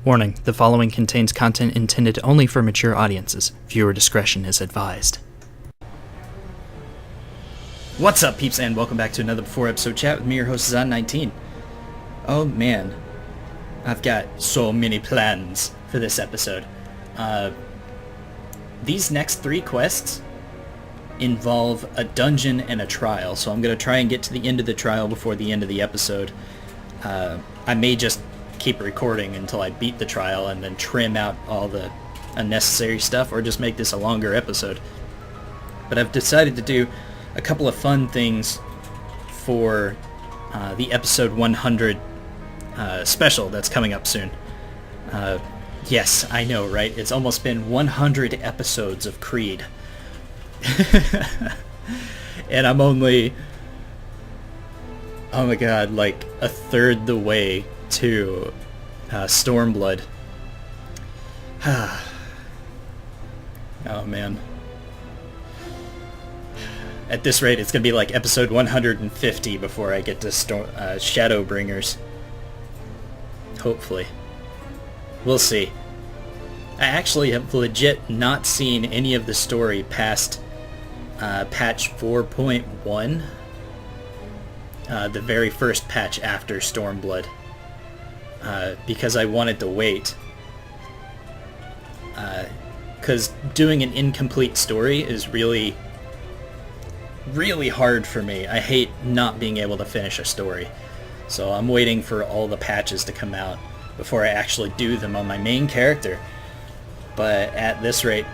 Warning, the following contains content intended only for mature audiences. Viewer discretion is advised. What's up, peeps, and welcome back to another before-episode chat with me, your host, Zon19. Oh man, I've got so many plans for this episode. These next 3 quests involve a dungeon and a trial, so I'm going to try and get to the end of the trial before the end of the episode. I may just keep recording until I beat the trial and then trim out all the unnecessary stuff, or just make this a longer episode. But I've decided to do a couple of fun things for the episode 100 special that's coming up soon. Yes, I know, right? It's almost been 100 episodes of Kreed. And I'm only, oh my god, like a third the way to Stormblood. Oh man. At this rate, it's going to be like episode 150 before I get to Shadowbringers. Hopefully. We'll see. I actually have legit not seen any of the story past patch 4.1. The very first patch after Stormblood. Because I wanted to wait. Because doing an incomplete story is really hard for me. I hate not being able to finish a story. So I'm waiting for all the patches to come out before I actually do them on my main character. But at this rate,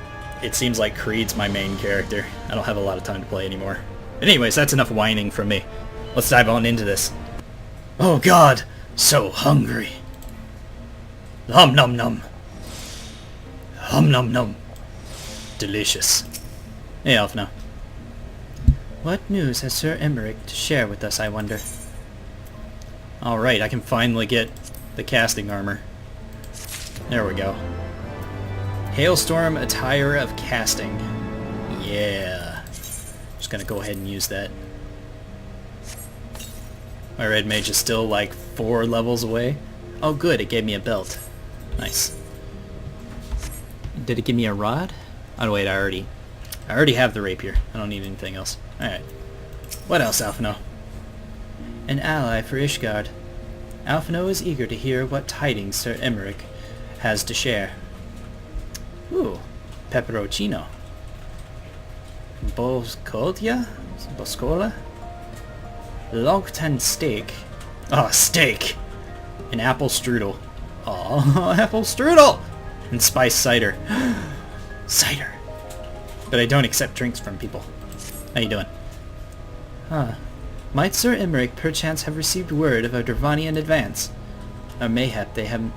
it seems like Kreed's my main character. I don't have a lot of time to play anymore. But anyways, that's enough whining from me. Let's dive on into this. Oh god, so hungry. Nom nom nom. Hum nom nom. Delicious. Hey, Alphino. What news has Sir Emmerich to share with us, I wonder? Alright, I can finally get the casting armor. There we go. Hailstorm Attire of Casting. Yeah. Just gonna go ahead and use that. My red mage is still like 4 levels away. Oh good, it gave me a belt. Nice. Did it give me a rod? Oh wait, I already have the rapier. I don't need anything else. Alright. What else, Alphino? An ally for Ishgard. Alphino is eager to hear what tidings Sir Emmerich has to share. Ooh, pepperoncino. Boscola? Logtan steak. Oh, steak! An apple strudel. Oh, apple strudel! And spiced cider. Cider! But I don't accept drinks from people. How you doing? Might Sir Emmerich perchance have received word of a Dravanian advance? Or mayhap they have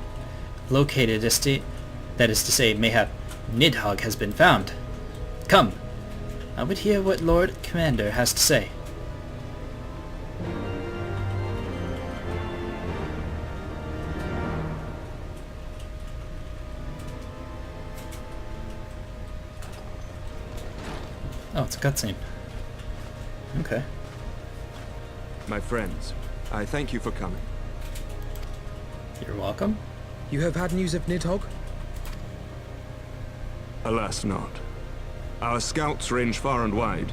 located a state... That is to say, mayhap Nidhogg has been found. Come, I would hear what Lord Commander has to say. Oh, it's a cutscene. Okay. My friends, I thank you for coming. You're welcome. You have had news of Nidhogg? Alas not. Our scouts range far and wide,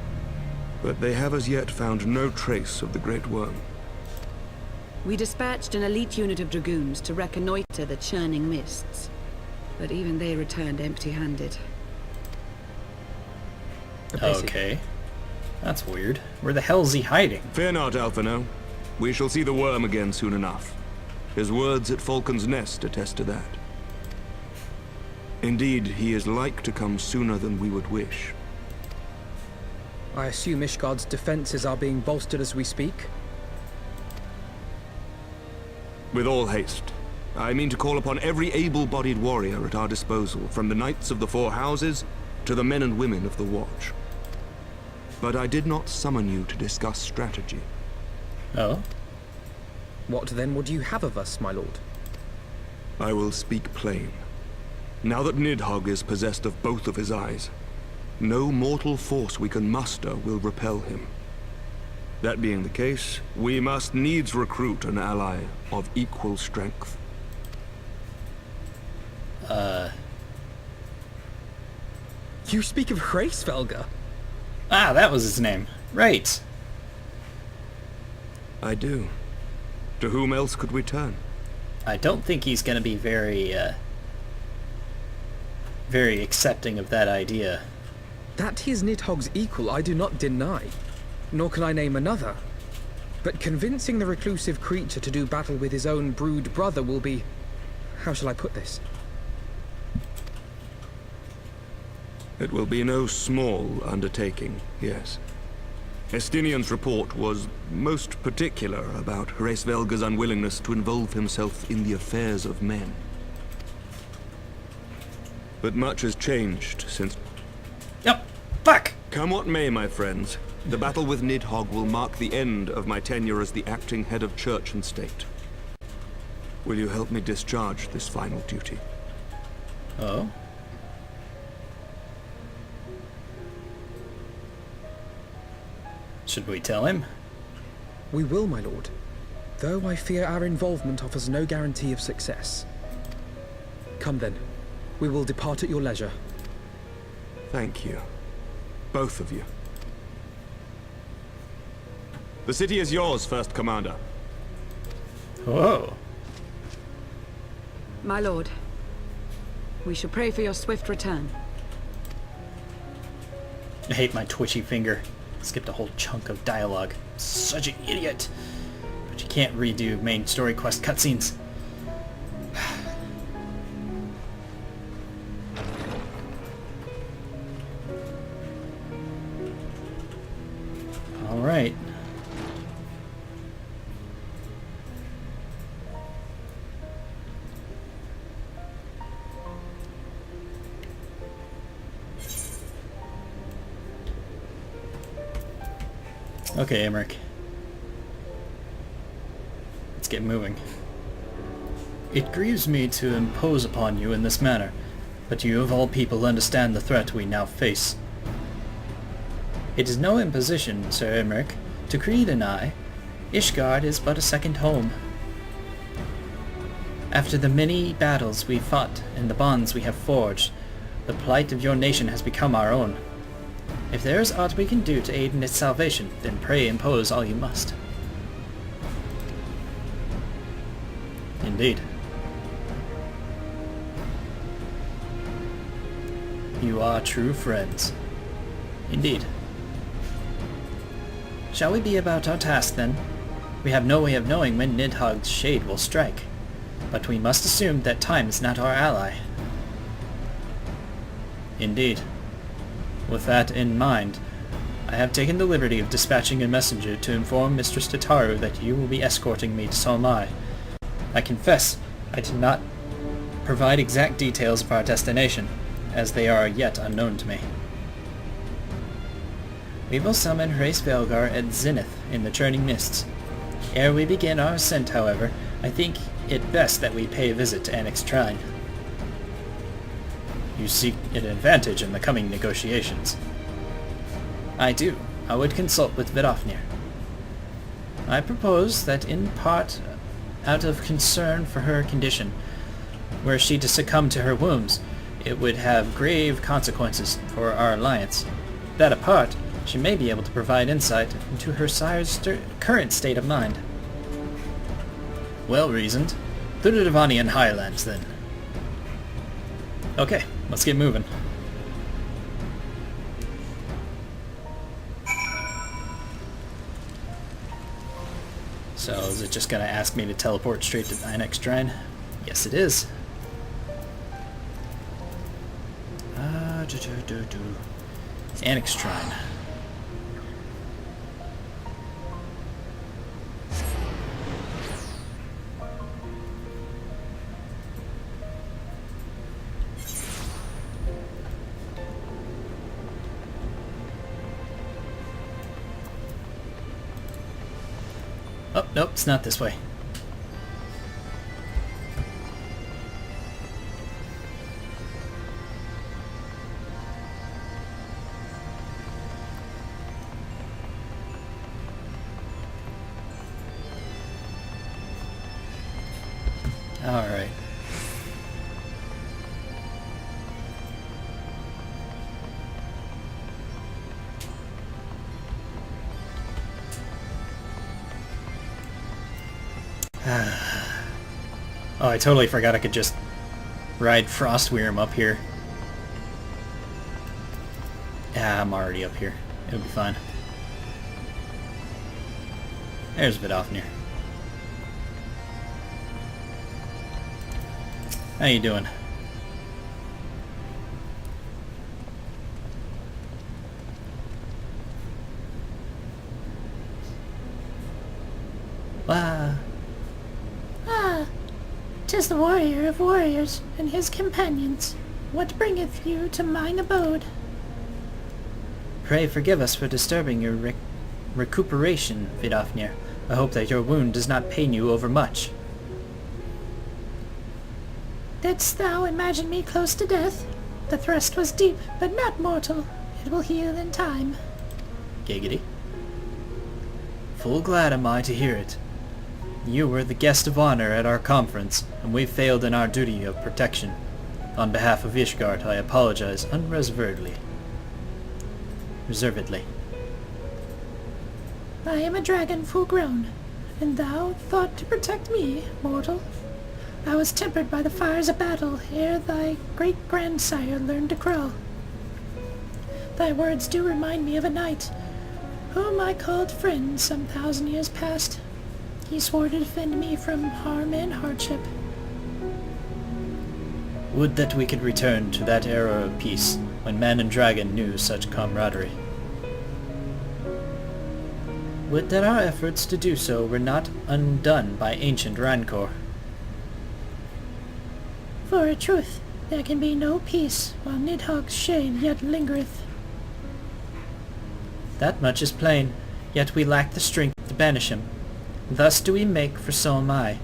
but they have as yet found no trace of the Great Worm. We dispatched an elite unit of dragoons to reconnoiter the churning mists, but even they returned empty-handed. Okay. That's weird. Where the hell is he hiding? Fear not, Alphino. We shall see the worm again soon enough. His words at Falcon's Nest attest to that. Indeed, he is like to come sooner than we would wish. I assume Ishgard's defenses are being bolstered as we speak? With all haste. I mean to call upon every able-bodied warrior at our disposal, from the Knights of the Four Houses to the men and women of the Watch. But I did not summon you to discuss strategy. Oh? What then would you have of us, my lord? I will speak plain. Now that Nidhogg is possessed of both of his eyes, no mortal force we can muster will repel him. That being the case, we must needs recruit an ally of equal strength. You speak of Hraesvelgr? Ah, that was his name. Right. I do. To whom else could we turn? I don't think he's going to be very accepting of that idea. That he is Nidhogg's equal I do not deny, nor can I name another. But convincing the reclusive creature to do battle with his own brood brother will be... how shall I put this? It will be no small undertaking, yes. Estinian's report was most particular about Hraesvelgr's unwillingness to involve himself in the affairs of men. But much has changed since... Yep. Fuck! Come what may, my friends, the battle with Nidhogg will mark the end of my tenure as the acting head of church and state. Will you help me discharge this final duty? Oh? Should we tell him? We will, my lord. Though I fear our involvement offers no guarantee of success. Come then. We will depart at your leisure. Thank you. Both of you. The city is yours, First Commander. Whoa. My lord, we shall pray for your swift return. I hate my twitchy finger. Skipped a whole chunk of dialogue. Such an idiot. But you can't redo main story quest cutscenes. All right. Okay, Emmerich. Let's get moving. It grieves me to impose upon you in this manner, but you of all people understand the threat we now face. It is no imposition, Sir Emmerich. To Kreed and I, Ishgard is but a second home. After the many battles we fought and the bonds we have forged, the plight of your nation has become our own. If there is aught we can do to aid in its salvation, then pray impose all you must. Indeed. You are true friends. Indeed. Shall we be about our task, then? We have no way of knowing when Nidhogg's shade will strike, but we must assume that time is not our ally. Indeed. With that in mind, I have taken the liberty of dispatching a messenger to inform Mistress Tataru that you will be escorting me to Solmai. I confess I did not provide exact details of our destination, as they are yet unknown to me. We will summon Hraesvelgr at Zenith in the Churning Mists. Ere we begin our ascent, however, I think it best that we pay a visit to Annex Trine. You seek an advantage in the coming negotiations. I do. I would consult with Vidofnir. I propose that in part out of concern for her condition, were she to succumb to her wounds, it would have grave consequences for our alliance. That apart, she may be able to provide insight into her sire's current state of mind. Well reasoned. Through the Devonian Highlands, then. Okay, let's get moving. So, is it just gonna ask me to teleport straight to Annex Trine? Yes, it is. Annex Trine. Oh, nope, it's not this way. Alright. Oh, I totally forgot I could just ride Frostwyrm up here. Ah, I'm already up here. It'll be fine. There's Vidofnir. How you doing? Wow. Ah, 'tis the warrior of warriors and his companions. What bringeth you to mine abode? Pray forgive us for disturbing your recuperation, Vidofnir. I hope that your wound does not pain you overmuch. Didst thou imagine me close to death? The thrust was deep, but not mortal. It will heal in time. Giggity. Full glad am I to hear it. You were the guest of honor at our conference, and we failed in our duty of protection. On behalf of Ishgard, I apologize unreservedly. Reservedly. I am a dragon full grown, and thou thought to protect me, mortal. I was tempered by the fires of battle ere thy great-grandsire learned to crawl. Thy words do remind me of a knight, whom I called friend some 1,000 years past. He swore to defend me from harm and hardship. Would that we could return to that era of peace, when man and dragon knew such camaraderie. Would that our efforts to do so were not undone by ancient rancor. For a truth, there can be no peace while Nidhogg's shade yet lingereth. That much is plain, yet we lack the strength to banish him. Thus do we make for Solmai,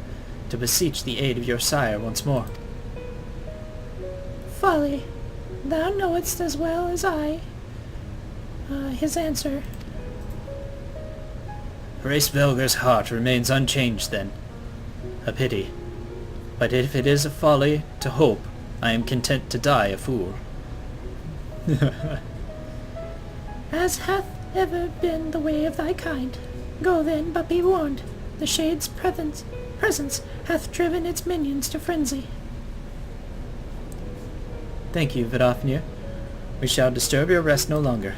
to beseech the aid of your sire once more. Folly. Thou knowest as well as I. His answer. Hraesvelgur's heart remains unchanged then. A pity. But if it is a folly to hope, I am content to die a fool. As hath ever been the way of thy kind. Go then, but be warned. The Shade's presence hath driven its minions to frenzy. Thank you, Vidofnir. We shall disturb your rest no longer.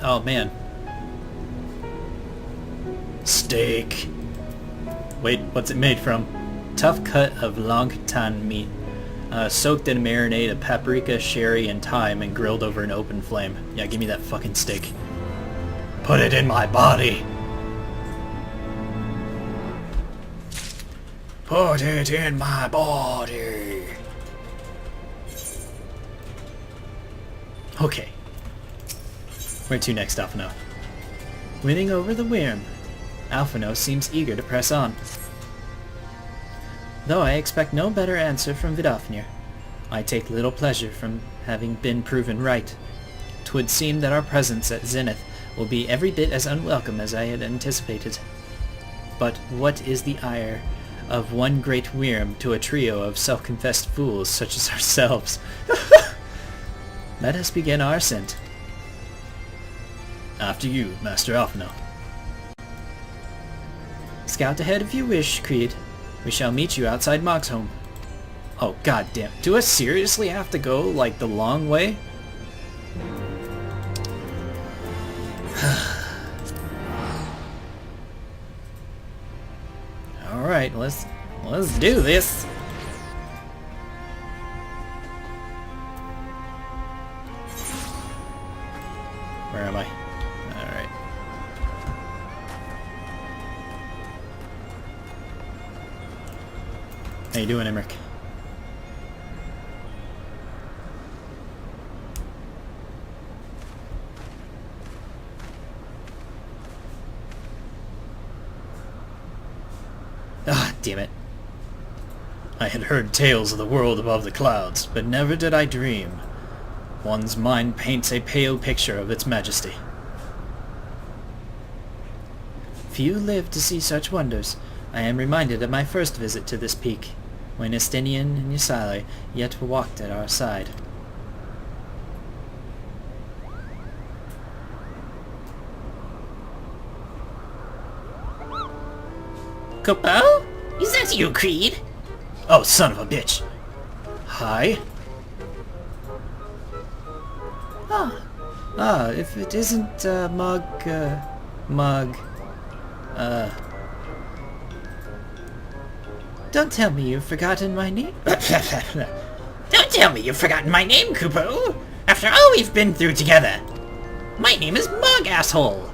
Oh man. Steak. Wait, what's it made from? Tough cut of Langtan meat, soaked in a marinade of paprika, sherry, and thyme and grilled over an open flame. Yeah, give me that fucking steak. Put it in my body! Put it in my body! Okay. Where to next, Alphino? Winning over the Wyrm. Alphino seems eager to press on. Though I expect no better answer from Vidofnir, I take little pleasure from having been proven right. 'Twould seem that our presence at Zenith will be every bit as unwelcome as I had anticipated. But what is the ire of one great Wyrm to a trio of self-confessed fools such as ourselves? Let us begin our ascent. After you, Master Alphino. Scout ahead if you wish, Kreed. We shall meet you outside Moxhome. Oh goddamn! Do I seriously have to go like the long way? All right, let's do this. Where am I? All right. How you doing, Emmerich? Ah, damn it. I had heard tales of the world above the clouds, but never did I dream. One's mind paints a pale picture of its majesty. Few live to see such wonders. I am reminded of my first visit to this peak, when Estinian and Ysali yet walked at our side. Kupo? Is that you, Kreed? Oh, son of a bitch. Hi. If it isn't, Don't tell me you've forgotten my name. Don't tell me you've forgotten my name, Kupo! After all we've been through together! My name is Mug, asshole!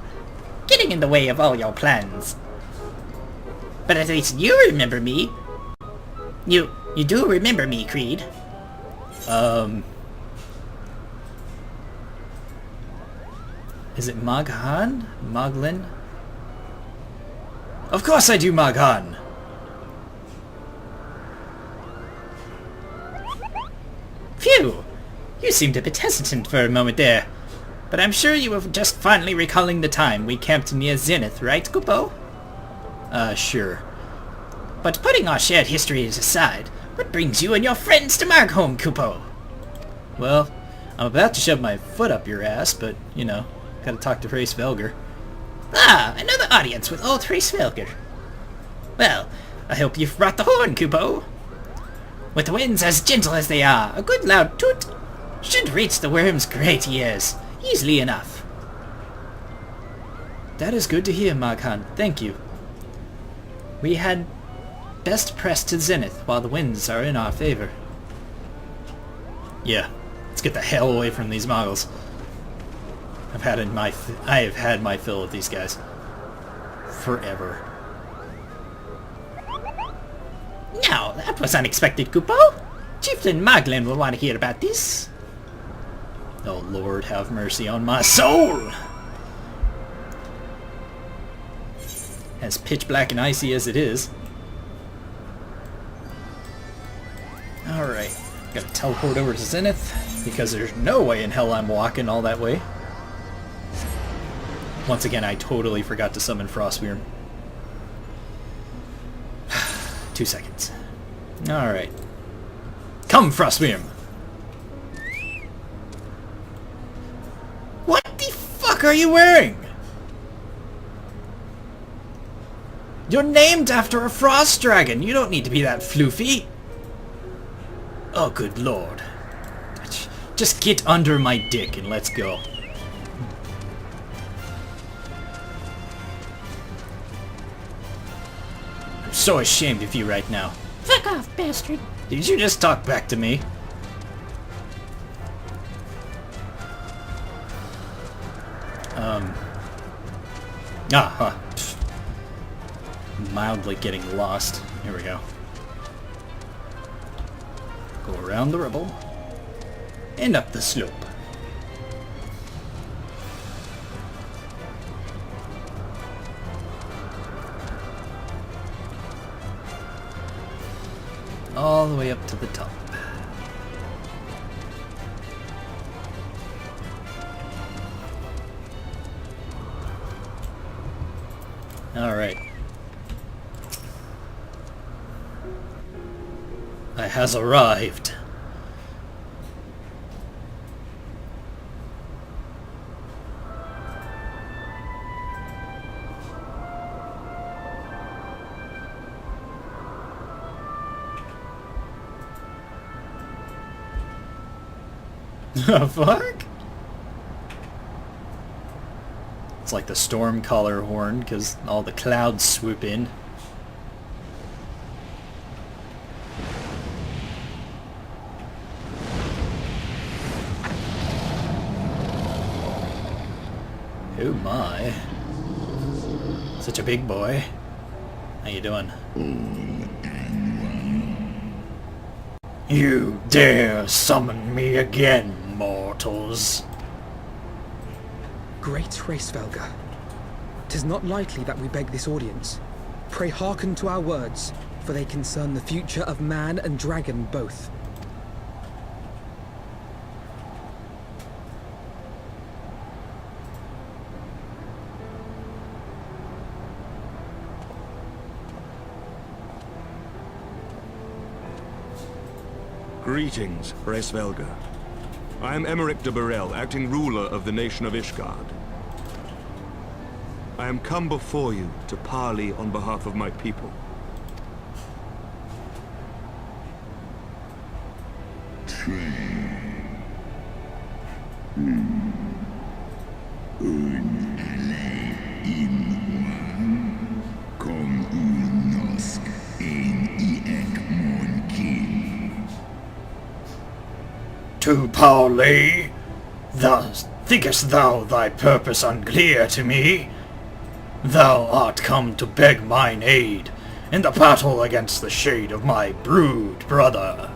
Getting in the way of all your plans. But at least you remember me. You do remember me, Kreed. Is it Maghan? Moglin? Of course I do, Maghan! Phew! You seemed a bit hesitant for a moment there. But I'm sure you were just finally recalling the time we camped near Zenith, right, Kupo? Sure. But putting our shared histories aside, what brings you and your friends to Margholm, Kupo? Well, I'm about to shove my foot up your ass, but, you know, gotta talk to Thrace Velger. Ah, another audience with old Thrace Velger. Well, I hope you've brought the horn, Kupo. With the winds as gentle as they are, a good loud toot should reach the worm's great ears, easily enough. That is good to hear, Maghan. Thank you. We had best press to Zenith while the winds are in our favor. Yeah, let's get the hell away from these Moggles. I have had my fill of these guys. Forever. Now, that was unexpected, Kupo. Chieftain Moglin will want to hear about this. Oh Lord, have mercy on my soul! As pitch black and icy as it is. Alright, gotta teleport over to Zenith, because there's no way in hell I'm walking all that way. Once again, I totally forgot to summon Frostwyrm. 2 seconds. Alright. Come, Frostwyrm! What the fuck are you wearing? You're named after a frost dragon. You don't need to be that floofy. Oh, good lord. Just get under my dick and let's go. I'm so ashamed of you right now. Fuck off, bastard. Did you just talk back to me? Mildly getting lost. Here we go. Go around the rubble. And up the slope. All the way up to the top. Alright. I has arrived. The fuck? It's like the storm collar horn because all the clouds swoop in. Oh my. Such a big boy. How you doing? You dare summon me again, mortals. Great Hraesvelga, 'tis not lightly that we beg this audience. Pray hearken to our words, for they concern the future of man and dragon both. Greetings, Hraesvelga. I am Emeric de Burrell, acting ruler of the nation of Ishgard. I am come before you to parley on behalf of my people. To parley? Thus thinkest thou thy purpose unclear to me? Thou art come to beg mine aid in the battle against the shade of my brood brother.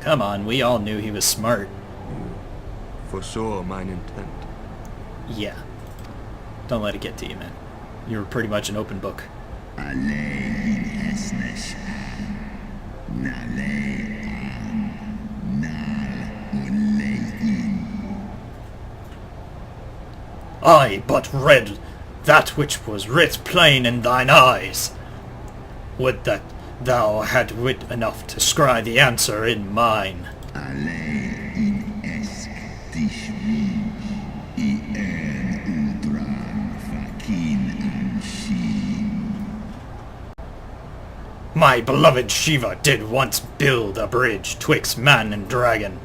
Come on, we all knew he was smart. Foresaw mine intent. Yeah. Don't let it get to you, man. You were pretty much an open book. I but read that which was writ plain in thine eyes. Would that thou had wit enough to scry the answer in mine. My beloved Shiva did once build a bridge twixt man and dragon,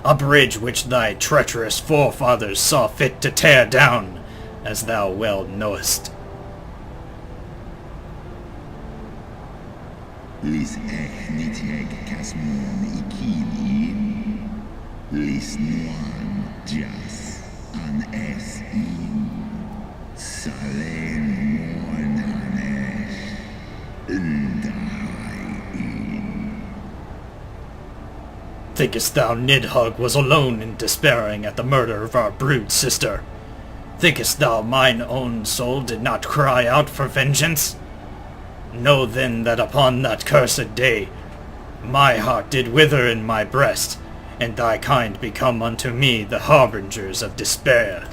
a bridge which thy treacherous forefathers saw fit to tear down, as thou well knowest. Thinkest thou Nidhogg was alone in despairing at the murder of our brood sister? Thinkest thou mine own soul did not cry out for vengeance? Know then that upon that cursed day my heart did wither in my breast, and thy kind become unto me the harbingers of despair.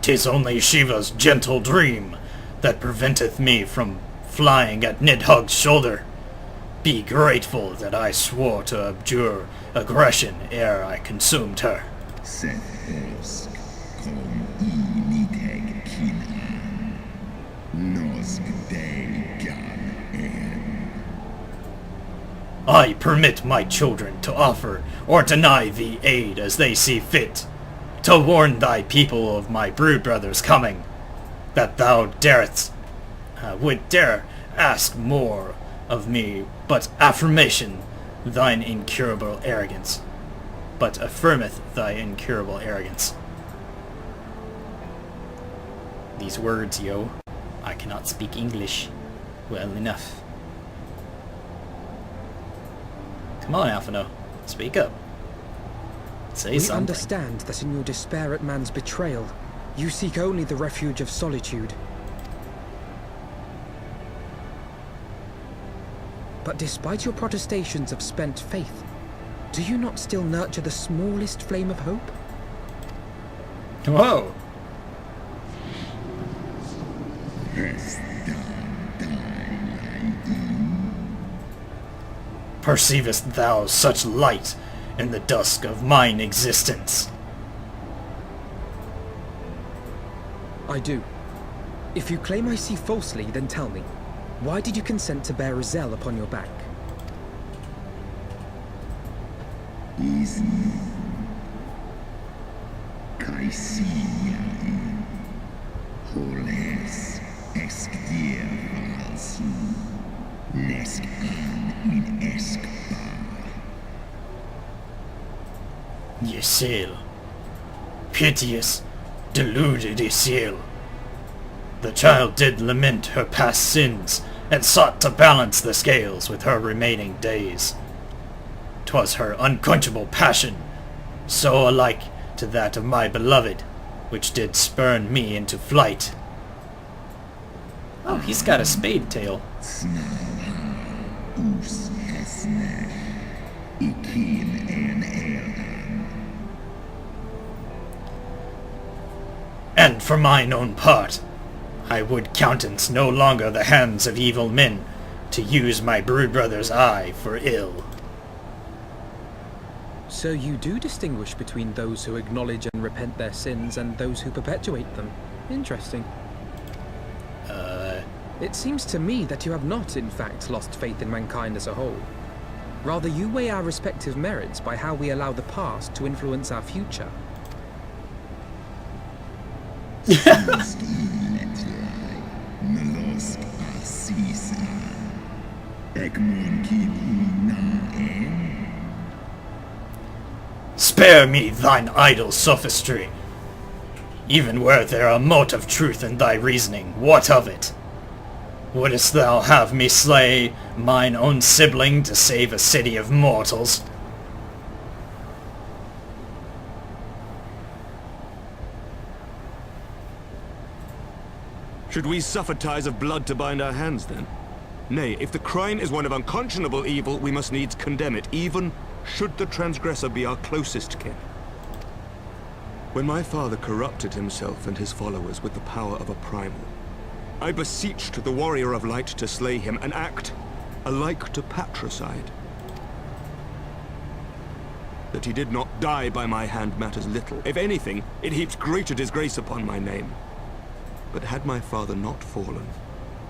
"'Tis only Shiva's gentle dream that preventeth me from flying at Nidhogg's shoulder. Be grateful that I swore to abjure aggression ere I consumed her." I permit my children to offer or deny thee aid as they see fit, to warn thy people of my brood brother's coming, that thou would dare ask more of me, but affirmeth thine incurable arrogance. These words, yo, I cannot speak English well enough. Come on, Alphino, speak up. Say we something. understand that in your despair at man's betrayal, you seek only the refuge of solitude. But despite your protestations of spent faith, do you not still nurture the smallest flame of hope? Whoa! Perceivest thou such light in the dusk of mine existence? I do. If you claim I see falsely, then tell me, why did you consent to bear Ezel upon your back? Ysil. Piteous, deluded Ysil. The child did lament her past sins, and sought to balance the scales with her remaining days. 'Twas her unquenchable passion, so alike to that of my beloved, which did spurn me into flight. Oh, he's got a spade tail. And for mine own part, I would countenance no longer the hands of evil men to use my brood brother's eye for ill. So you do distinguish between those who acknowledge and repent their sins and those who perpetuate them. Interesting. It seems to me that you have not, in fact, lost faith in mankind as a whole. Rather, you weigh our respective merits by how we allow the past to influence our future. Spare me thine idle sophistry. Even were there a mote of truth in thy reasoning, what of it? Wouldst thou have me slay mine own sibling to save a city of mortals? Should we suffer ties of blood to bind our hands, then? Nay, if the crime is one of unconscionable evil, we must needs condemn it, even should the transgressor be our closest kin. When my father corrupted himself and his followers with the power of a primal, I beseeched the warrior of light to slay him, an act alike to patricide. That he did not die by my hand matters little. If anything, it heaps greater disgrace upon my name. But had my father not fallen,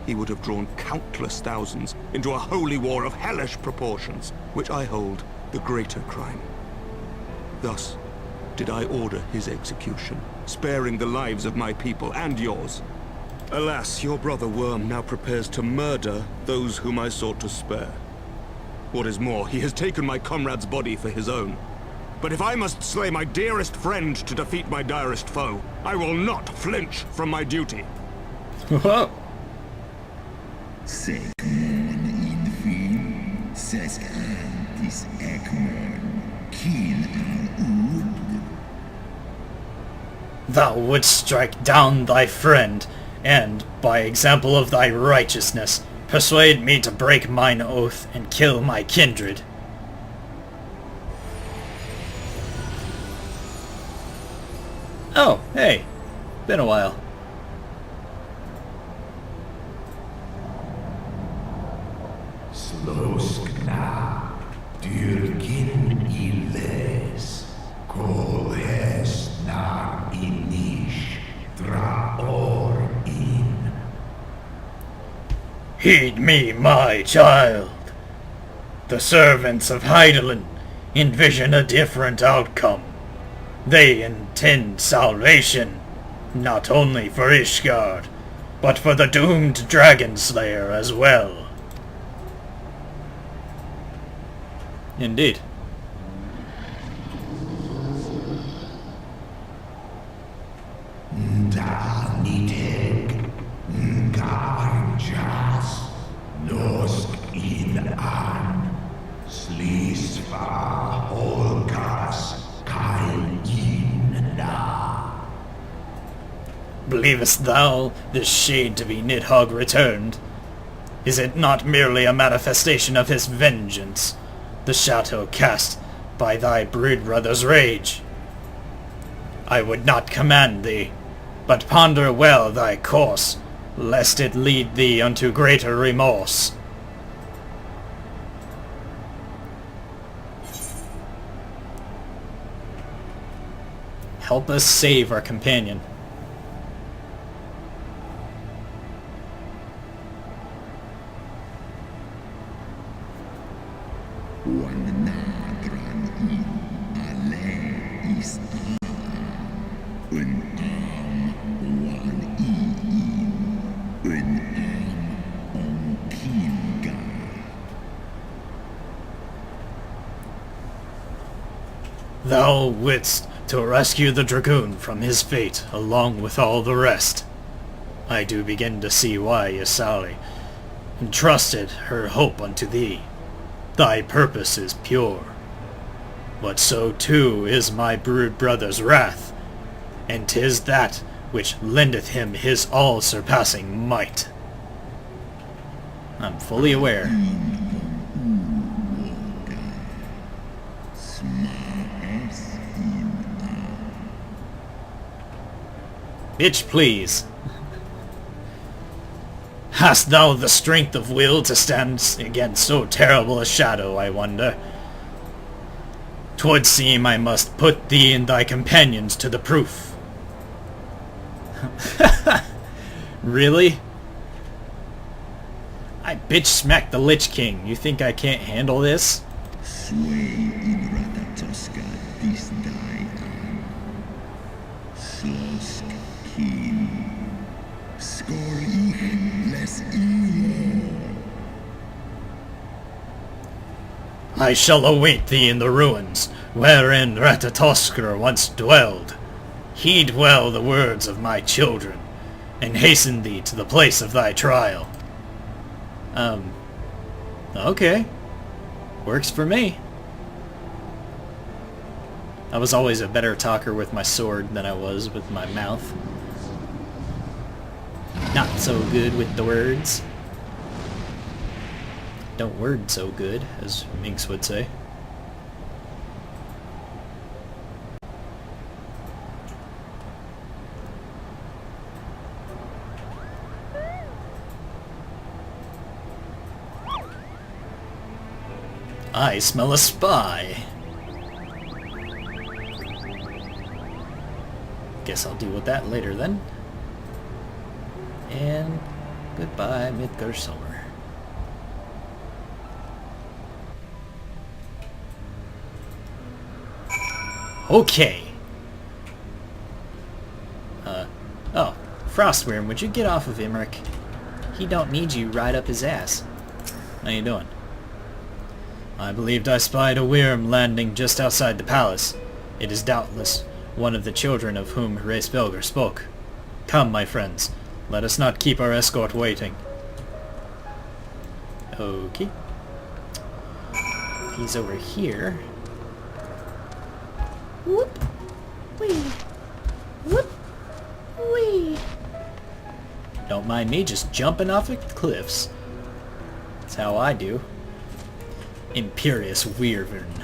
he would have drawn countless thousands into a holy war of hellish proportions, which I hold the greater crime. Thus did I order his execution, sparing the lives of my people and yours. Alas, your brother Worm now prepares to murder those whom I sought to spare. What is more, he has taken my comrade's body for his own. But if I must slay my dearest friend to defeat my direst foe, I will not flinch from my duty. Whoa. Thou wouldst strike down thy friend, and, by example of thy righteousness, persuade me to break mine oath and kill my kindred. Oh, hey. Been a while. Sloskna, dyrkin illes, kolhes na inish, draor in. Heed me, my child. The servants of Hydaelyn envision a different outcome. They intend salvation, not only for Ishgard, but for the doomed Dragon Slayer as well. Indeed. Daniteg, Ngarjas, Nosk in an, Slisva Holgas, Kain in na. Believest thou this shade to be Nidhogg returned? Is it not merely a manifestation of his vengeance, the shadow cast by thy brood brother's rage? I would not command thee, but ponder well thy course, lest it lead thee unto greater remorse. Help us save our companion. Thou wouldst to rescue the dragoon from his fate along with all the rest. I do begin to see why Ysali entrusted her hope unto thee. Thy purpose is pure. But so too is my brood brother's wrath, and 'tis that which lendeth him his all-surpassing might. I'm fully aware. Bitch, please. Hast thou the strength of will to stand against so terrible a shadow, I wonder? 'Twould seem I must put thee and thy companions to the proof. Really? I bitch smacked the Lich King. You think I can't handle this? Sway in Ratatoska this day. Slosk kin. Skor ich les io. I shall await thee in the ruins, wherein Ratatoskr once dwelled. Heed well the words of my children, and hasten thee to the place of thy trial. Okay. Works for me. I was always a better talker with my sword than I was with my mouth. Not so good with the words. Don't word so good, as Minx would say. I smell a spy. Guess I'll deal with that later then. And goodbye, Midgar Summer. Okay. Oh, Frostworm, would you get off of Imric? He don't need you right up his ass. How you doing? I believed I spied a worm landing just outside the palace. It is doubtless one of the children of whom Hraesvelgr spoke. Come, my friends, let us not keep our escort waiting. Okay. He's over here. Whoop! Wee! Whoop! Wee! Don't mind me just jumping off the cliffs. That's how I do. Imperious Wyvern.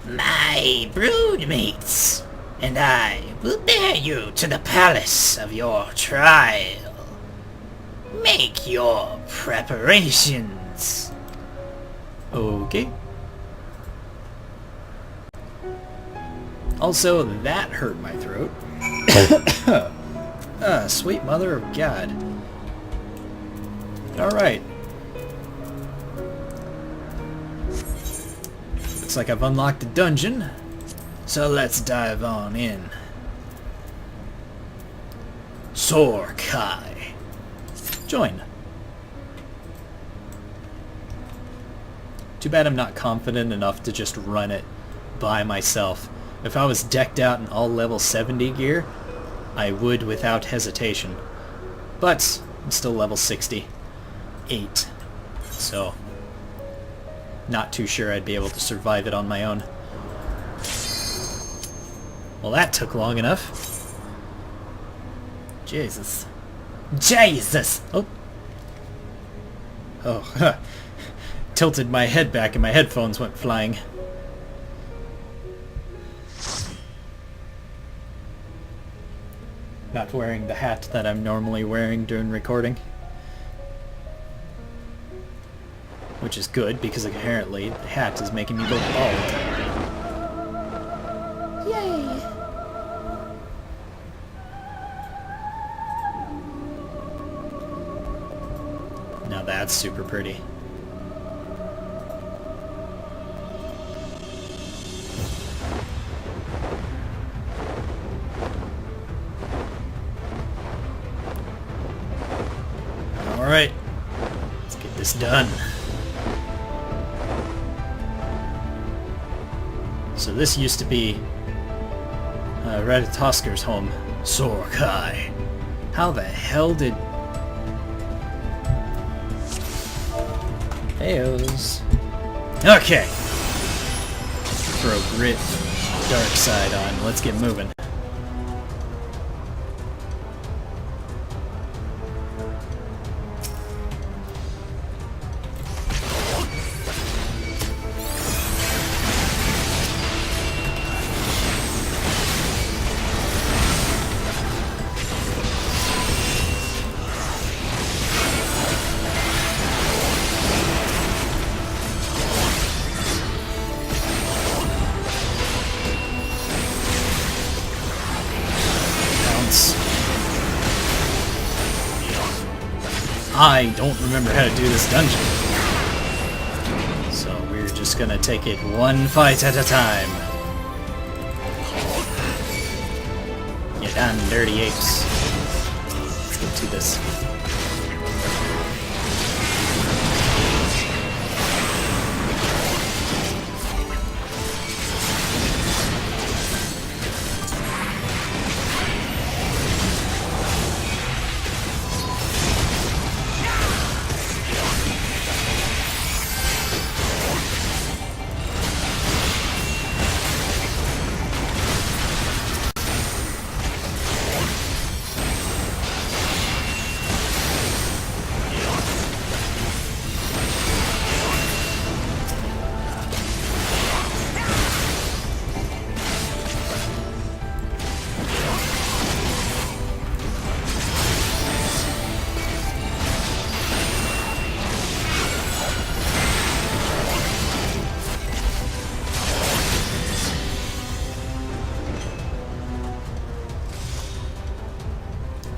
My broodmates and I will bear you to the palace of your trial. Make your preparations. Okay. Also, that hurt my throat. Sweet mother of God. Alright. Looks like I've unlocked a dungeon, so let's dive on in. Sorkai. Join. Too bad I'm not confident enough to just run it by myself. If I was decked out in all level 70 gear, I would without hesitation. But I'm still level 68. So not too sure I'd be able to survive it on my own. Well, that took long enough. Jesus. Jesus! Oh. Oh, tilted my head back and my headphones went flying. Not wearing the hat that I'm normally wearing during recording. Which is good, because apparently the hat is making me go bald. Yay! Now that's super pretty. Alright, let's get this done. So this used to be Ratatosker's home. Sorkai. How the hell did... Heyoes. Okay. Throw Grit Dark Side on. Let's get moving. I don't remember how to do this dungeon. So we're just gonna take it one fight at a time. Get on, dirty apes. Let's get to this.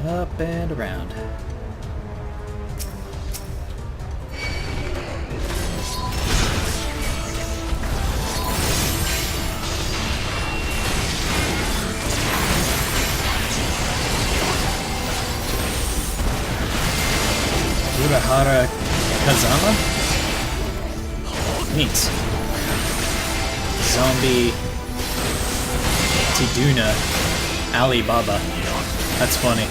Up and around. Urahara Kazama? Neat. Zombie Tiduna Alibaba. That's funny.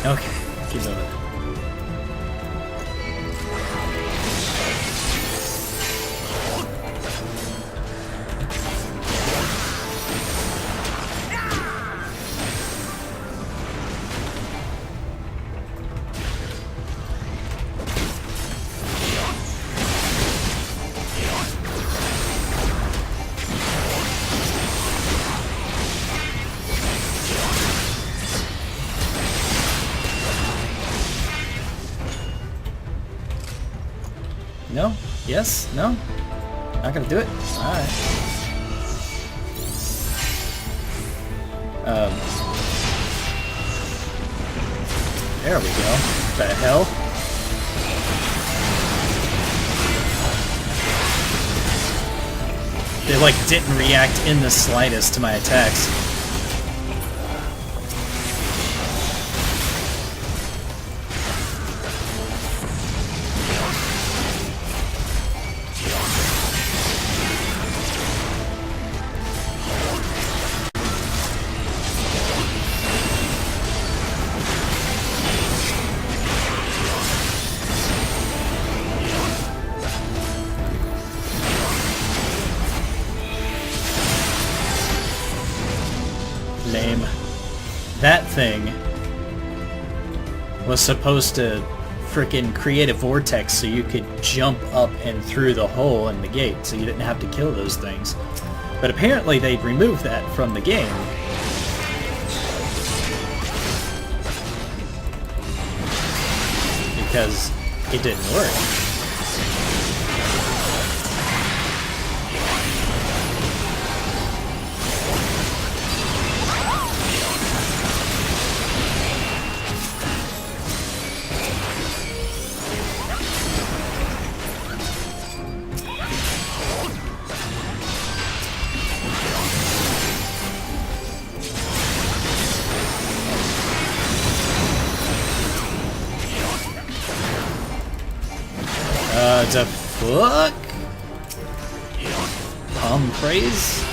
Okay, keep moving. No? Yes? No? Not gonna do it? Alright. There we go. What the hell? They like didn't react in the slightest to my attacks. Lame. That thing was supposed to frickin' create a vortex so you could jump up and through the hole in the gate so you didn't have to kill those things. But apparently they removed that from the game. Because it didn't work. The fuck? Palm praise?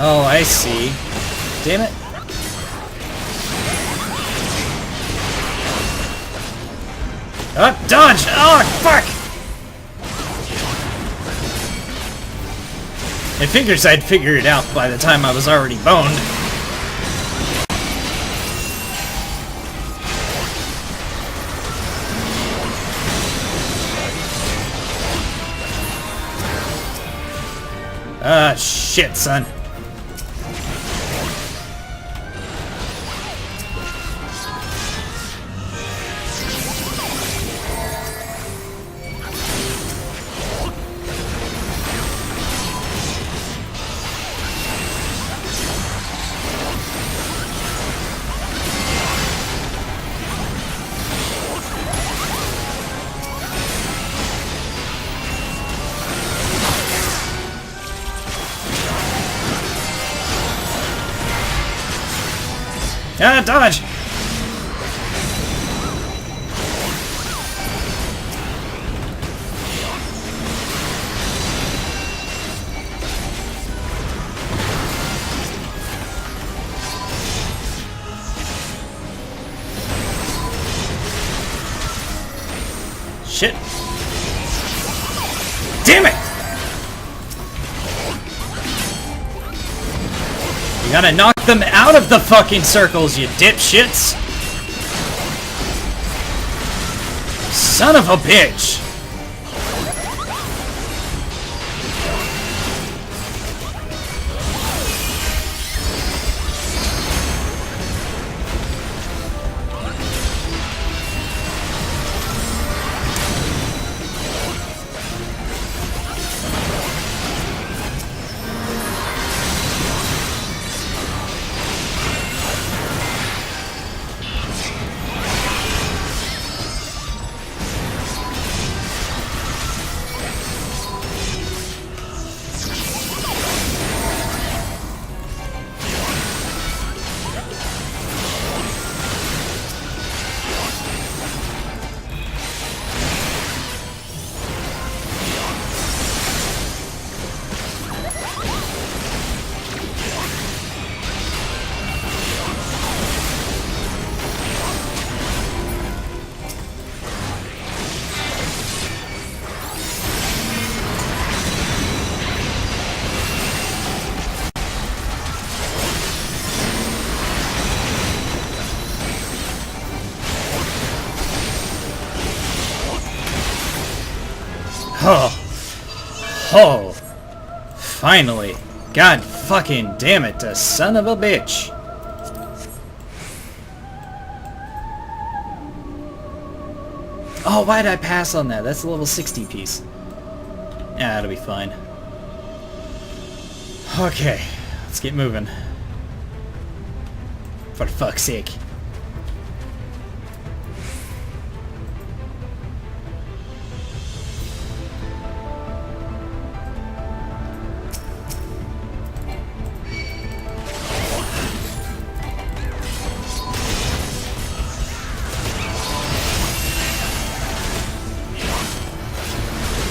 Oh, I see. Damn it. Oh, dodge! Oh, fuck! I figures I'd figure it out by the time I was already boned. Ah, shit, son. Ah, dodge! Shit. Damn it! You gotta knock them out of the fucking circles, you dipshits! Son of a bitch! Oh, finally. God fucking damn it, the son of a bitch. Oh, why did I pass on that? That's a level 60 piece. Yeah, that'll be fine. Okay, let's get moving. For fuck's sake.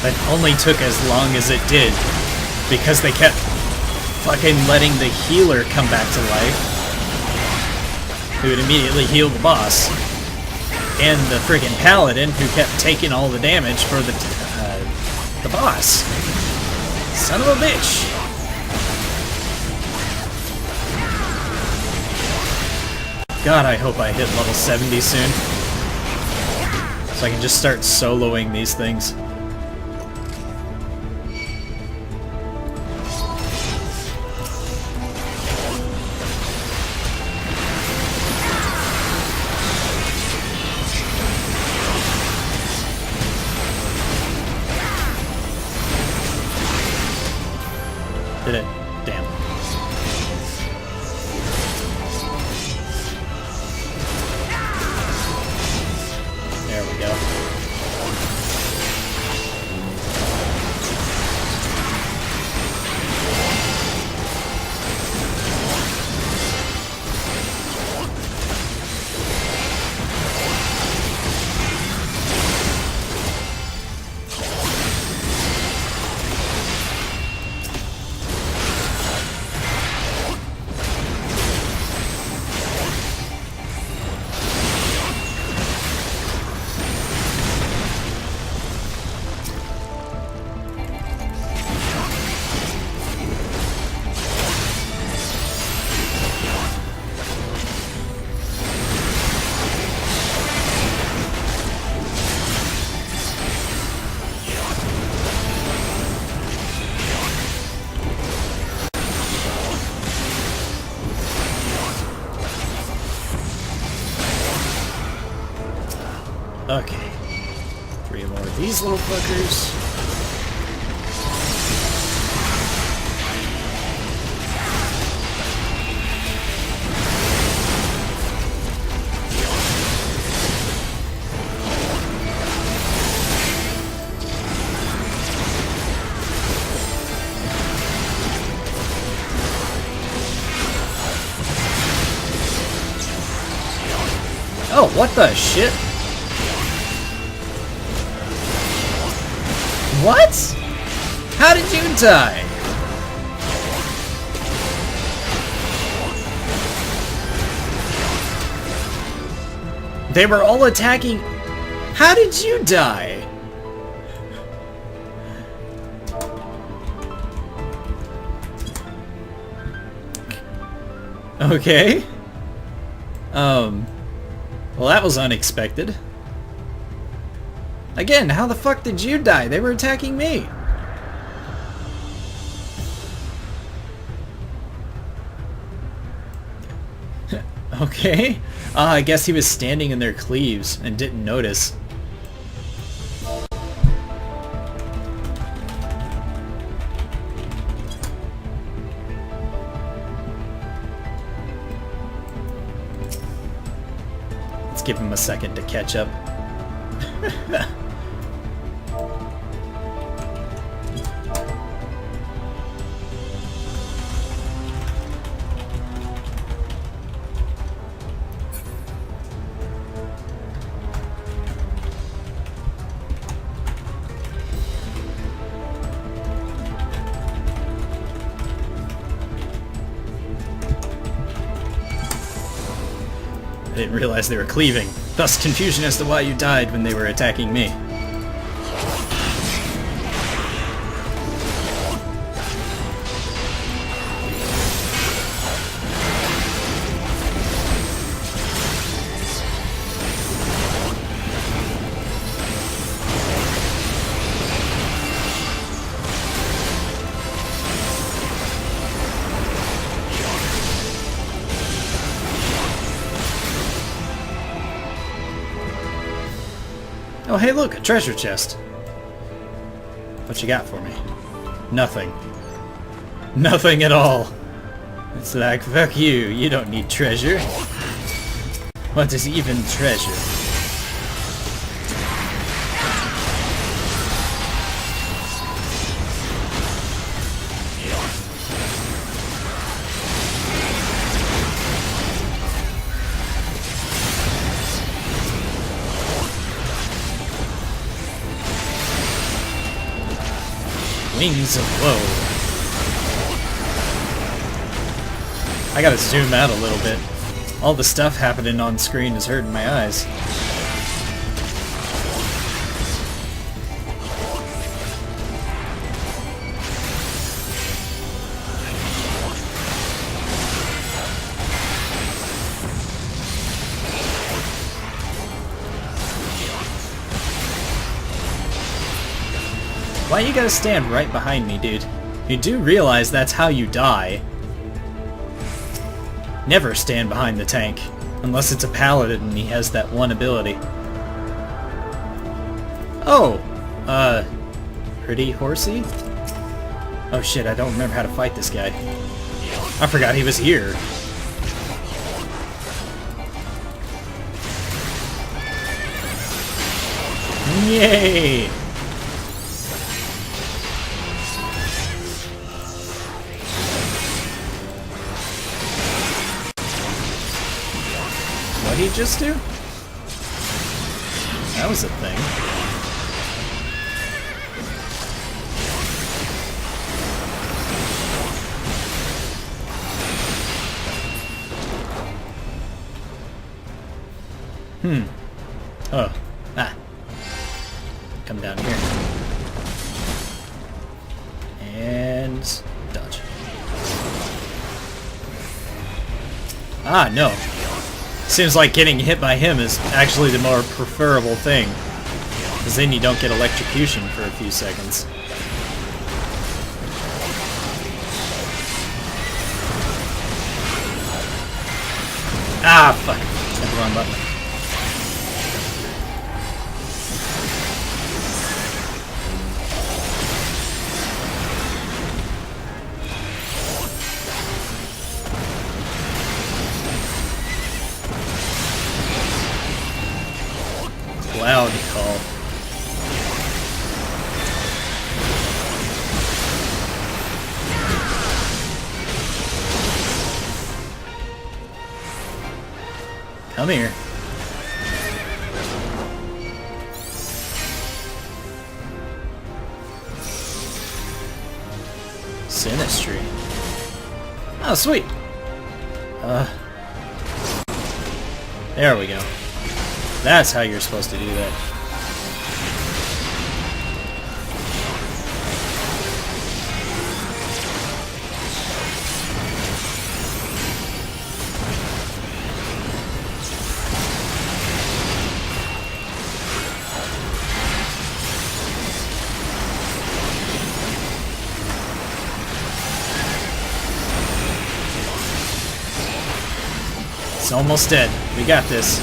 It only took as long as it did because they kept fucking letting the healer come back to life, who would immediately heal the boss, and the friggin' paladin who kept taking all the damage for the boss. Son of a bitch. God, I hope I hit level 70 soon, so I can just start soloing these things. Did it? Damn. There we go. Okay. 3 more of these little fuckers. Oh, what the shit? What? How did you die? They were all attacking. How did you die? Okay. Well, that was unexpected. Again, how the fuck did you die? They were attacking me. Okay. I guess he was standing in their cleaves and didn't notice. Let's give him a second to catch up. I didn't realize they were cleaving. Thus confusion as to why you died when they were attacking me. Oh, hey, look, a treasure chest. What you got for me? Nothing. Nothing at all. It's like, fuck you, you don't need treasure. What is even treasure? Wings of Woe. I gotta zoom out a little bit. All the stuff happening on screen is hurting my eyes. Why you gotta stand right behind me, dude? You do realize that's how you die. Never stand behind the tank. Unless it's a paladin and he has that one ability. Oh! Pretty horsey? Oh shit, I don't remember how to fight this guy. I forgot he was here. Yay! What did he just do? That was a thing. Oh. Ah. Come down here. And dodge. Ah, no. Seems like getting hit by him is actually the more preferable thing. Because then you don't get electrocution for a few seconds. Ah, fuck. Hit the wrong button. loud call. Come here. Sinistry. Oh, sweet. There we go. That's how you're supposed to do that. It's almost dead. We got this.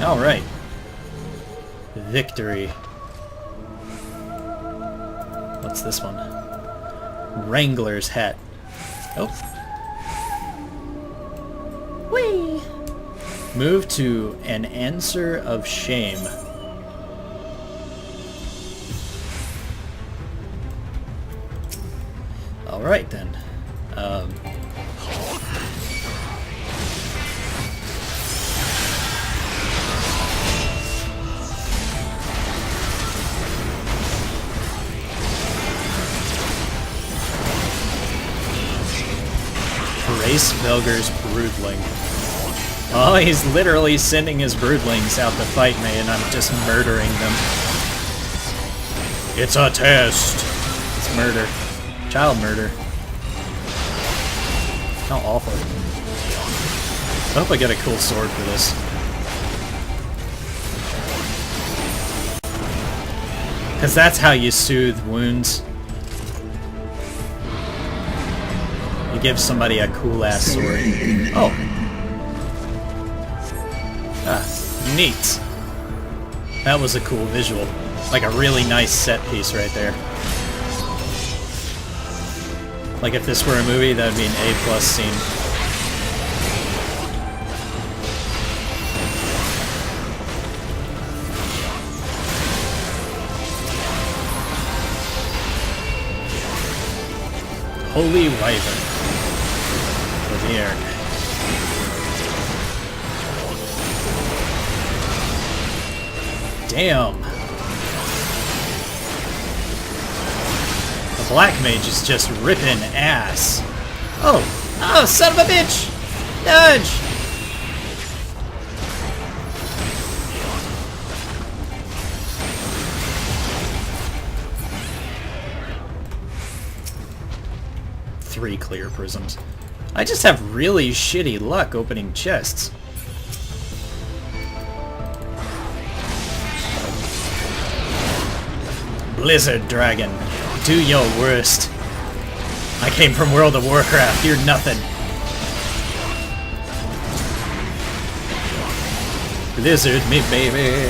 Alright. Victory. What's this one? Wrangler's hat. Oh. Whee! Move to an answer of shame. Alright then. Race Velger's Broodling. Oh, he's literally sending his broodlings out to fight me, and I'm just murdering them. It's a test! It's murder. Child murder. How awful. I hope I get a cool sword for this. Because that's how you soothe wounds. You give somebody a cool-ass sword. Oh. Ah, neat. That was a cool visual. Like a really nice set piece right there. Like if this were a movie, that would be an A+ scene. Holy Wyvern. For the air. Damn. The Black Mage is just ripping ass. Oh! Oh, son of a bitch! Nudge! Three clear prisms. I just have really shitty luck opening chests. Blizzard Dragon, do your worst. I came from World of Warcraft, you're nothing. Blizzard me, baby.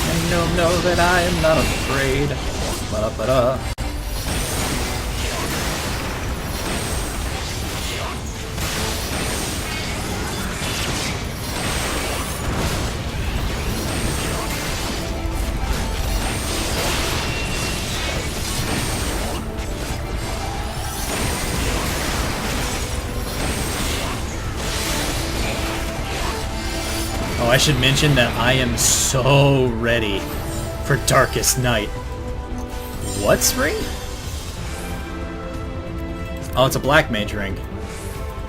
And know that I am not afraid. Ba-da-ba-da. Oh, I should mention that I am so ready for Darkest Night. What's ring? Oh, it's a Black Mage ring.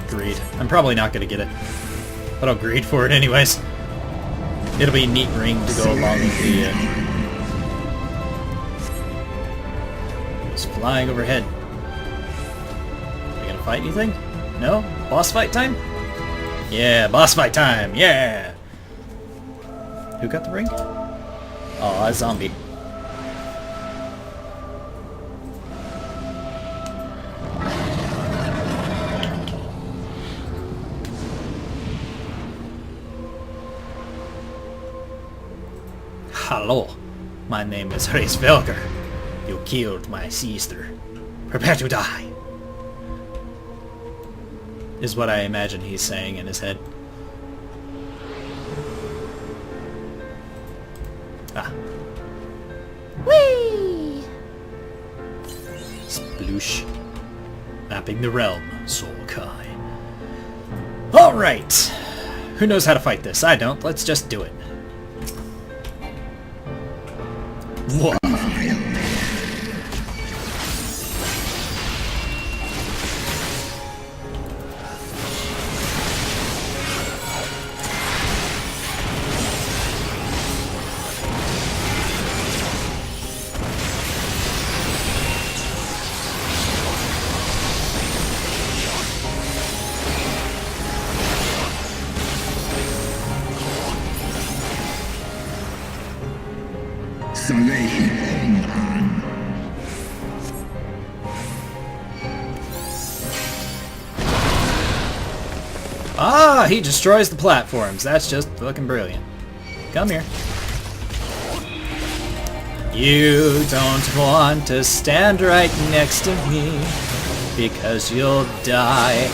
Greed. I'm probably not going to get it. But I'll greed for it anyways. It'll be a neat ring to go along with the... It's flying overhead. Are we going to fight anything? No? Boss fight time? Yeah, boss fight time! Yeah! Who got the ring? Oh, a zombie. Hello, my name is Race Velger. You killed my sister. Prepare to die. Is what I imagine he's saying in his head. Ah. Whee! Sploosh. Mapping the realm, Soul Kai. Alright! Who knows how to fight this? I don't. Let's just do it. Whoa. Ah, he destroys the platforms. That's just fucking brilliant. Come here. You don't want to stand right next to me because you'll die.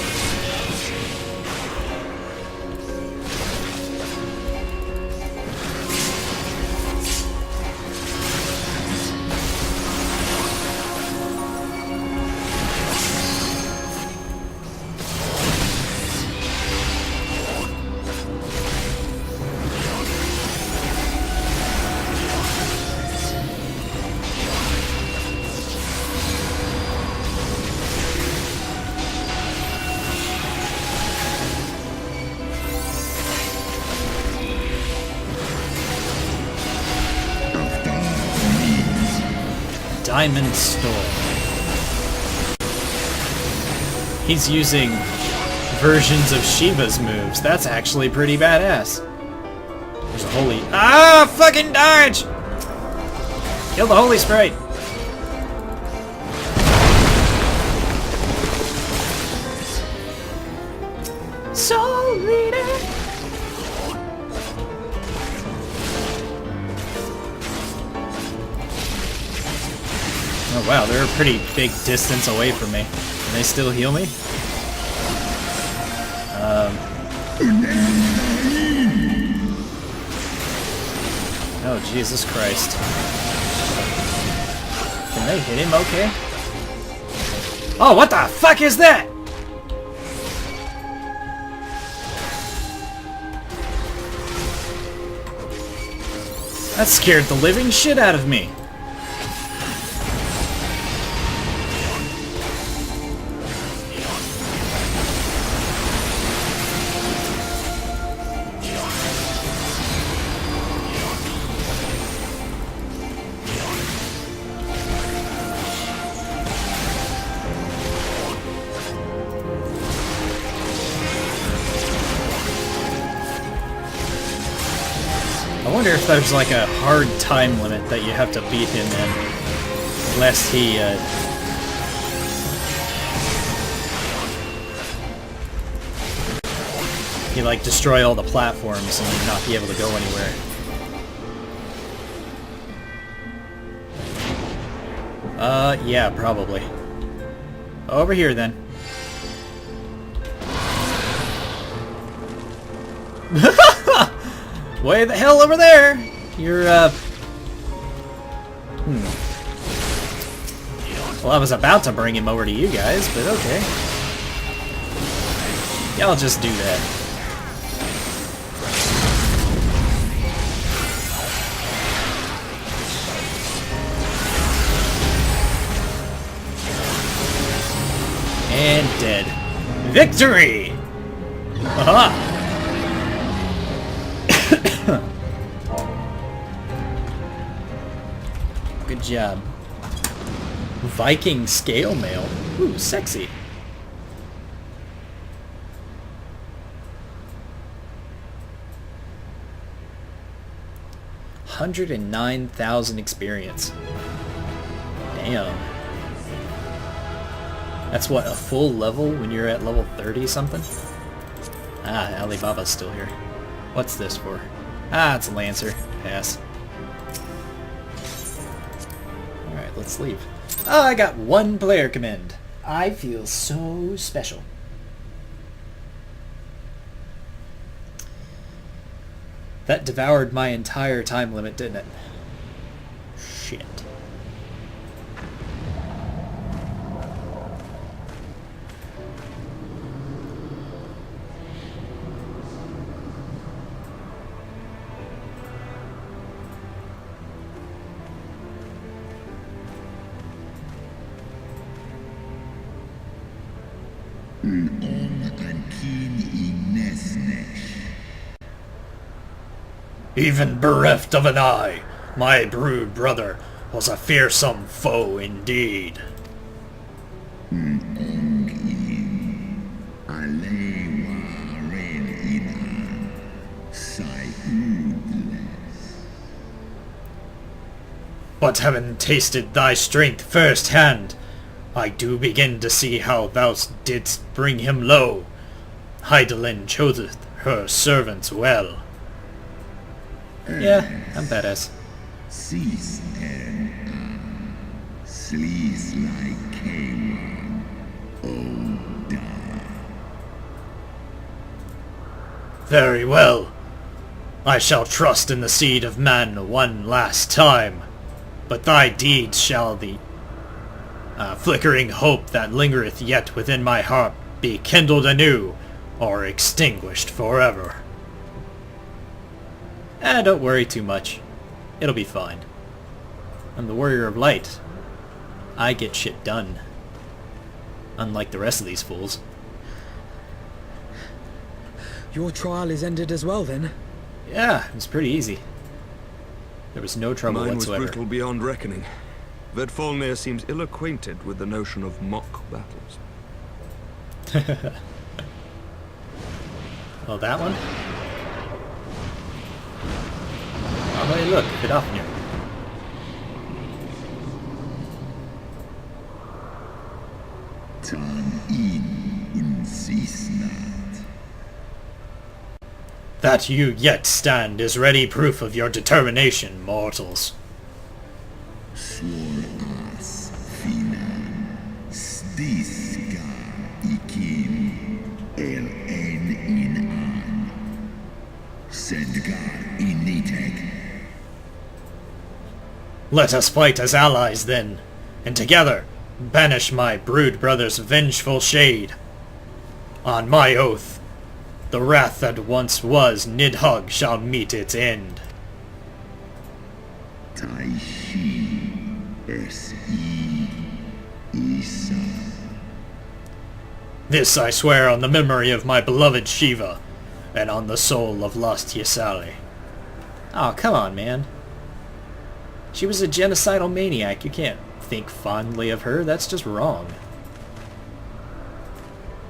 Diamond Storm. He's using versions of Shiva's moves. That's actually pretty badass. There's a holy... Ah! Fucking dodge! Kill the holy sprite! Soul Reader! Oh wow, they're a pretty big distance away from me. Can they still heal me? Oh, Jesus Christ. Can they hit him okay? Oh, what the fuck is that? That scared the living shit out of me. I wonder if there's like a hard time limit that you have to beat him in, lest he like destroy all the platforms and not be able to go anywhere. Yeah, probably. Over here then. Way the hell over there! You're, Well, I was about to bring him over to you guys, but okay. Yeah, I'll just do that. And dead. Victory! Aha! Good job. Viking scale mail. Ooh, sexy. $109,000 experience. Damn. That's what, a full level when you're at level 30 something? Ah, Alibaba's still here. What's this for? Ah, it's a Lancer. Pass. Alright, let's leave. Oh, I got one player commend. I feel so special. That devoured my entire time limit, didn't it? Shit. Even bereft of an eye, my brood brother was a fearsome foe indeed. But having tasted thy strength firsthand, I do begin to see how thou didst bring him low. Hydaelyn choseth her servants well. Yeah, I'm badass. Very well. I shall trust in the seed of man one last time, but thy deeds shall the flickering hope that lingereth yet within my heart be kindled anew, or extinguished forever. Don't worry too much. It'll be fine. I'm the warrior of light. I get shit done. Unlike the rest of these fools. Your trial is ended as well, then? Yeah, it was pretty easy. There was no trouble Mine whatsoever. was brutal beyond reckoning. Vedfolnir seems ill-acquainted with the notion of mock battles. Oh, that one? Oh, hey, look, Vidofnir. That you yet stand is ready proof of your determination, mortals. Let us fight as allies then, and together banish my brood brother's vengeful shade. On my oath, the wrath that once was Nidhogg shall meet its end. This I swear on the memory of my beloved Shiva, and on the soul of lost Ysali. Oh, come on, man. She was a genocidal maniac. You can't think fondly of her. That's just wrong.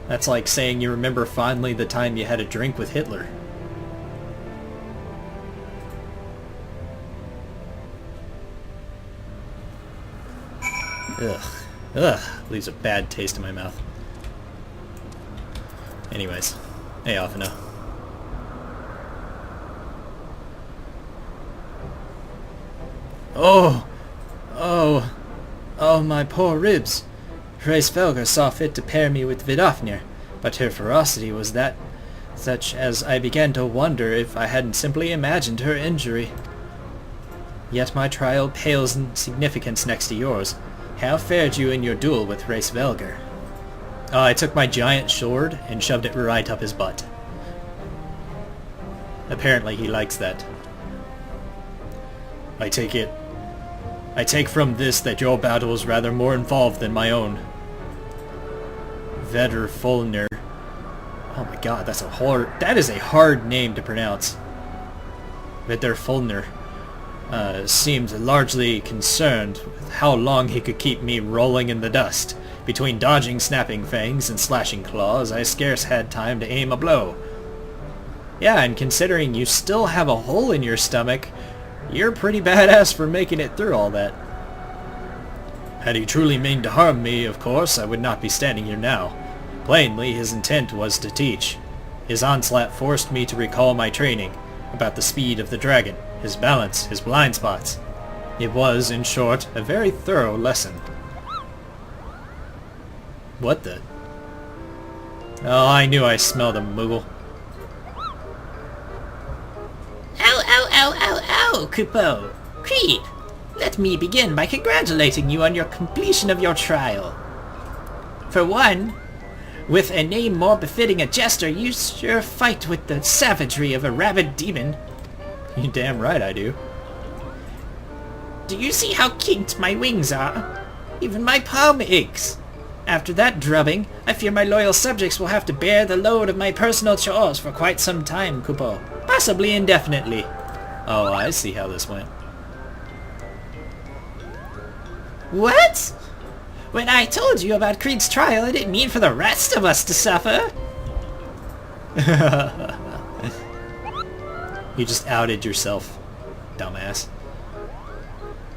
That's like saying you remember fondly the time you had a drink with Hitler. Ugh. Ugh. Leaves a bad taste in my mouth. Anyways. Hey, Offina. Oh, my poor ribs. Hraesvelgr saw fit to pair me with Vidofnir, but her ferocity was that such as I began to wonder if I hadn't simply imagined her injury. Yet my trial pales in significance next to yours. How fared you in your duel with Hraesvelgr? Oh, I took my giant sword and shoved it right up his butt. Apparently he likes that. I take from this that your battle was rather more involved than my own. Vedfolnir. Oh my god, that is a hard name to pronounce. Vedfolnir seemed largely concerned with how long he could keep me rolling in the dust. Between dodging snapping fangs and slashing claws, I scarce had time to aim a blow. Yeah, and considering you still have a hole in your stomach, you're pretty badass for making it through all that. Had he truly meant to harm me, of course, I would not be standing here now. Plainly, his intent was to teach. His onslaught forced me to recall my training, about the speed of the dragon, his balance, his blind spots. It was, in short, a very thorough lesson. What the? Oh, I knew I smelled a Moogle. How Ow, ow, ow, Kupo! Kreed, let me begin by congratulating you on your completion of your trial. For one, with a name more befitting a jester, you sure fight with the savagery of a rabid demon. You damn right I do. Do you see how kinked my wings are? Even my palm aches. After that drubbing, I fear my loyal subjects will have to bear the load of my personal chores for quite some time, Kupo. Possibly indefinitely. Oh, I see how this went. What? When I told you about Kreed's trial, I didn't mean for the rest of us to suffer. You just outed yourself, dumbass.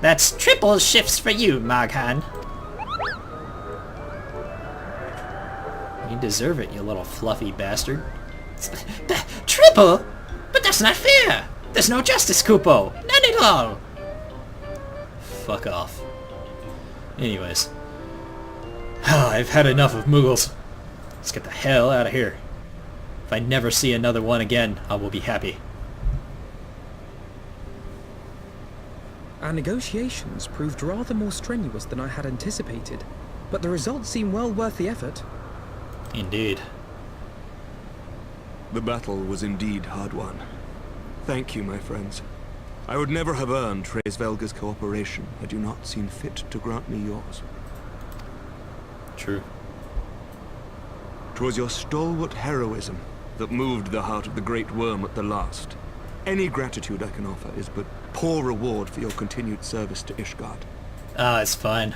That's triple shifts for you, Maghan. You deserve it, you little fluffy bastard. Triple? But that's not fair. There's no justice, Kupo. None at all. Fuck off. Anyways. I've had enough of Muggles. Let's get the hell out of here. If I never see another one again, I will be happy. Our negotiations proved rather more strenuous than I had anticipated, but the results seem well worth the effort. Indeed. The battle was indeed hard won. Thank you, my friends. I would never have earned Velga's cooperation had you not seen fit to grant me yours. True. 'Twas your stalwart heroism that moved the heart of the Great Worm at the last. Any gratitude I can offer is but poor reward for your continued service to Ishgard. Ah, it's fine.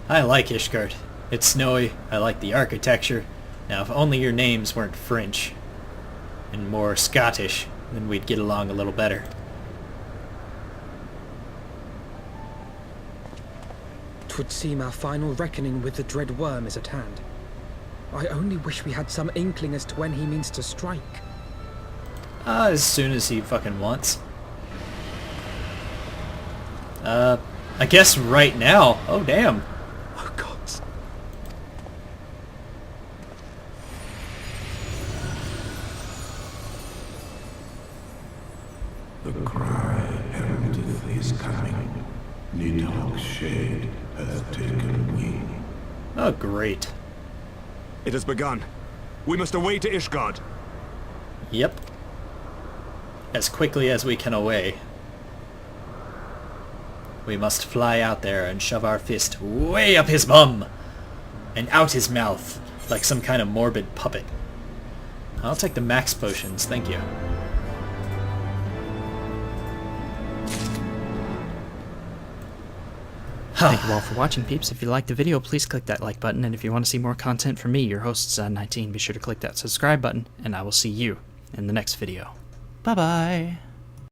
I like Ishgard. It's snowy, I like the architecture. Now, if only your names weren't French and more Scottish, then we'd get along a little better. 'Twould seem our final reckoning with the dread worm is at hand. I only wish we had some inkling as to when he means to strike. As soon as he fucking wants. I guess right now. Oh, damn. Oh, gods. The cry heraldeth his coming. Nidhogg's shade hath taken wing. Oh, great. It has begun. We must away to Ishgard. Yep. As quickly as we can away. We must fly out there and shove our fist way up his bum and out his mouth like some kind of morbid puppet. I'll take the max potions, thank you. Thank you all for watching, peeps. If you liked the video, please click that like button, and if you want to see more content from me, your host, Zod19, be sure to click that subscribe button, and I will see you in the next video. Bye-bye!